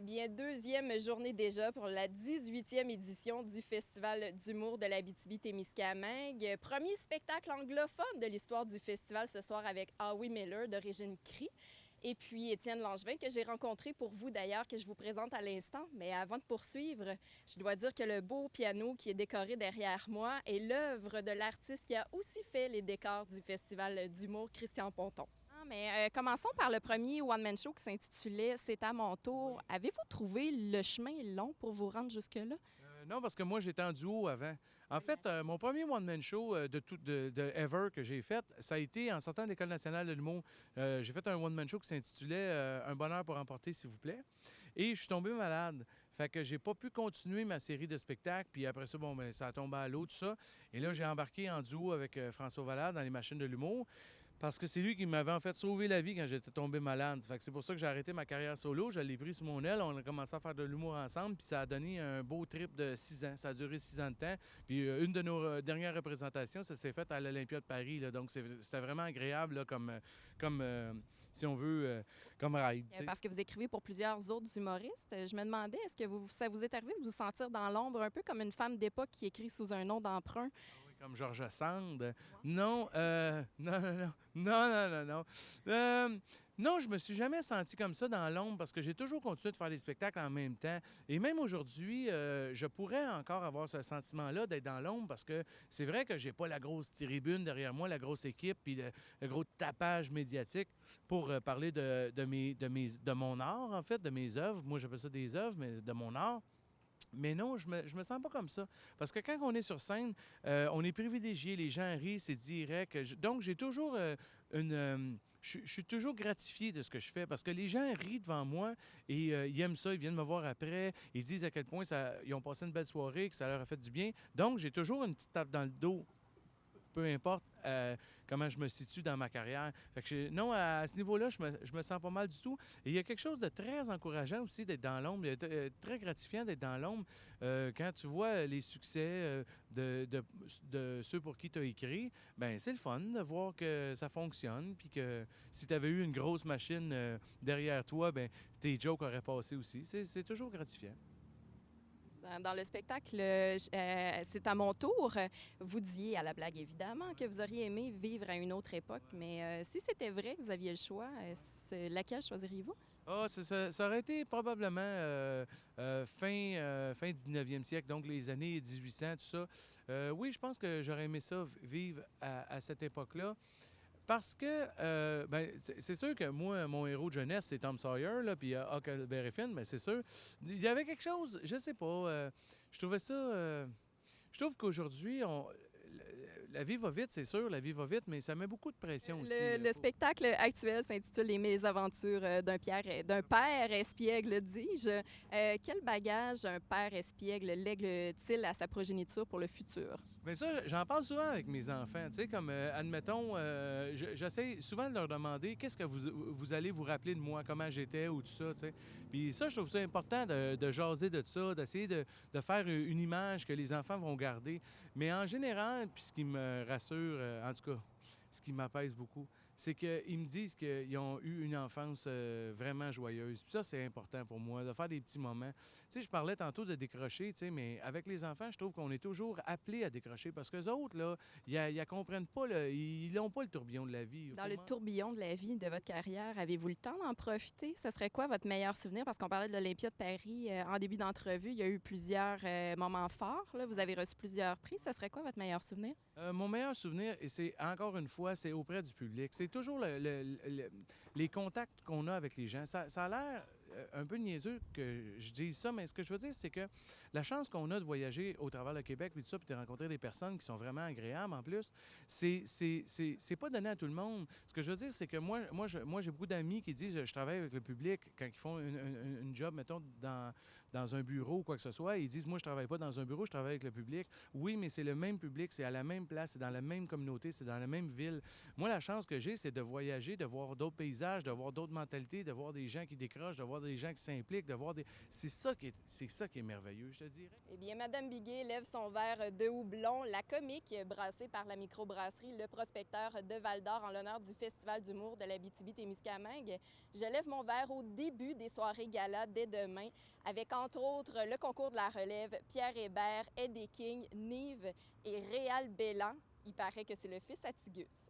bien, deuxième journée déjà pour la 18e édition du Festival d'humour de l'Abitibi-Témiscamingue. Premier spectacle anglophone de l'histoire du festival ce soir avec Howie Miller d'origine Cri. Et puis Étienne Langevin, que j'ai rencontré pour vous d'ailleurs, que je vous présente à l'instant. Mais avant de poursuivre, je dois dire que le beau piano qui est décoré derrière moi est l'œuvre de l'artiste qui a aussi fait les décors du Festival d'humour, Christian Ponton. Mais commençons par le premier one-man show qui s'intitulait C'est à mon tour. Avez-vous trouvé le chemin long pour vous rendre jusque-là? Non, parce que moi, j'étais en duo avant. En fait, mon premier one-man show de ever que j'ai fait, ça a été en sortant de l'École nationale de l'humour. J'ai fait un one-man show qui s'intitulait Un bonheur pour emporter, s'il vous plaît. Et je suis tombé malade. Fait que j'ai pas pu continuer ma série de spectacles. Puis après ça, bon, ben, ça a tombé à l'eau, tout ça. Et là, j'ai embarqué en duo avec François Valade dans les machines de l'humour. Parce que c'est lui qui m'avait en fait sauvé la vie quand j'étais tombé malade. Fait que c'est pour ça que j'ai arrêté ma carrière solo. Je l'ai pris sous mon aile. On a commencé à faire de l'humour ensemble. Puis ça a donné un beau trip de 6 ans. Ça a duré 6 ans de temps. Puis une de nos dernières représentations, ça s'est fait à l'Olympia de Paris. Là. Donc c'était vraiment agréable là, si on veut, comme ride. T'sais. Parce que vous écrivez pour plusieurs autres humoristes. Je me demandais, est-ce que ça vous est arrivé de vous sentir dans l'ombre, un peu comme une femme d'époque qui écrit sous un nom d'emprunt? Comme Georges Sand. Non, non, non, non, non, non, non, non. Non, je me suis jamais senti comme ça dans l'ombre parce que j'ai toujours continué de faire des spectacles en même temps. Et même aujourd'hui, je pourrais encore avoir ce sentiment-là d'être dans l'ombre parce que c'est vrai que j'ai pas la grosse tribune derrière moi, la grosse équipe, puis le gros tapage médiatique pour parler de mon art, en fait, de mes œuvres. Moi, j'appelle ça des œuvres, mais de mon art. Mais non, je me sens pas comme ça. Parce que quand on est sur scène, on est privilégié, les gens rient, c'est direct. Donc, j'ai toujours je suis toujours gratifié de ce que je fais parce que les gens rient devant moi et ils aiment ça, ils viennent me voir après, ils disent à quel point ils ont passé une belle soirée, que ça leur a fait du bien. Donc, j'ai toujours une petite tape dans le dos peu importe comment je me situe dans ma carrière. Fait que non, à ce niveau-là, je me sens pas mal du tout. Et il y a quelque chose de très encourageant aussi d'être dans l'ombre, très gratifiant d'être dans l'ombre quand tu vois les succès de ceux pour qui tu as écrit. Ben c'est le fun de voir que ça fonctionne, puis que si tu avais eu une grosse machine derrière toi, ben tes jokes auraient passé aussi. C'est toujours gratifiant. Dans le spectacle C'est à mon tour, vous disiez à la blague évidemment que vous auriez aimé vivre à une autre époque, mais si c'était vrai que vous aviez le choix, laquelle choisiriez-vous? Ah, ça aurait été probablement fin 19e siècle, donc les années 1800, tout ça. Oui, je pense que j'aurais aimé ça, vivre à cette époque-là. Parce que, ben, c'est sûr que moi, mon héros de jeunesse, c'est Tom Sawyer, là, puis Huckleberry Finn, mais c'est sûr. Il y avait quelque chose, je sais pas, je trouvais ça... je trouve qu'aujourd'hui, la vie va vite, c'est sûr, la vie va vite, mais ça met beaucoup de pression aussi. Le spectacle actuel s'intitule Les mésaventures d'un père espiègle, dis-je. Quel bagage un père espiègle lègue-t-il à sa progéniture pour le futur? Bien ça, j'en parle souvent avec mes enfants. Tu sais, comme, admettons, j'essaie souvent de leur demander qu'est-ce que vous allez vous rappeler de moi, comment j'étais ou tout ça, tu sais. Puis ça, je trouve ça important de jaser de ça, d'essayer de faire une image que les enfants vont garder. Mais en général, puis ce qui me rassure, en tout cas, ce qui m'apaise beaucoup, c'est qu'ils me disent qu'ils ont eu une enfance vraiment joyeuse. Puis ça, c'est important pour moi, de faire des petits moments. Tu sais, je parlais tantôt de décrocher, tu sais, mais avec les enfants, je trouve qu'on est toujours appelés à décrocher parce que les autres, là, ils comprennent pas, ils n'ont pas le tourbillon de la vie. Dans le tourbillon de la vie de votre carrière, avez-vous le temps d'en profiter? Ce serait quoi votre meilleur souvenir? Parce qu'on parlait de l'Olympia de Paris en début d'entrevue. Il y a eu plusieurs moments forts. Là. Vous avez reçu plusieurs prix. Ce serait quoi votre meilleur souvenir? Mon meilleur souvenir, et c'est encore une fois, c'est auprès du public. C'est toujours les contacts qu'on a avec les gens. Ça a l'air un peu niaiseux que je dise ça, mais ce que je veux dire, c'est que la chance qu'on a de voyager au travers le Québec, puis tout ça, puis de rencontrer des personnes qui sont vraiment agréables en plus, c'est pas donné à tout le monde. Ce que je veux dire, c'est que moi j'ai beaucoup d'amis qui disent je travaille avec le public quand ils font une job, mettons, dans un bureau ou quoi que ce soit. Ils disent, moi, je travaille pas dans un bureau, je travaille avec le public. Oui, mais c'est le même public, c'est à la même place, c'est dans la même communauté, c'est dans la même ville. Moi, la chance que j'ai, c'est de voyager, de voir d'autres paysages, de voir d'autres mentalités, de voir des gens qui décrochent, de voir des gens qui s'impliquent, de voir des... C'est ça qui est merveilleux, je te dirais. Eh bien, Madame Biguet lève son verre de houblon, la comique brassée par la microbrasserie Le Prospecteur de Val-d'Or en l'honneur du Festival d'humour de l'Abitibi-Témiscamingue. Je lève mon verre au début des soirées gala dès demain, avec entre autres le concours de la relève, Pierre Hébert, Eddie King, Nive et Réal Bellan. Il paraît que c'est le fils à Tigus.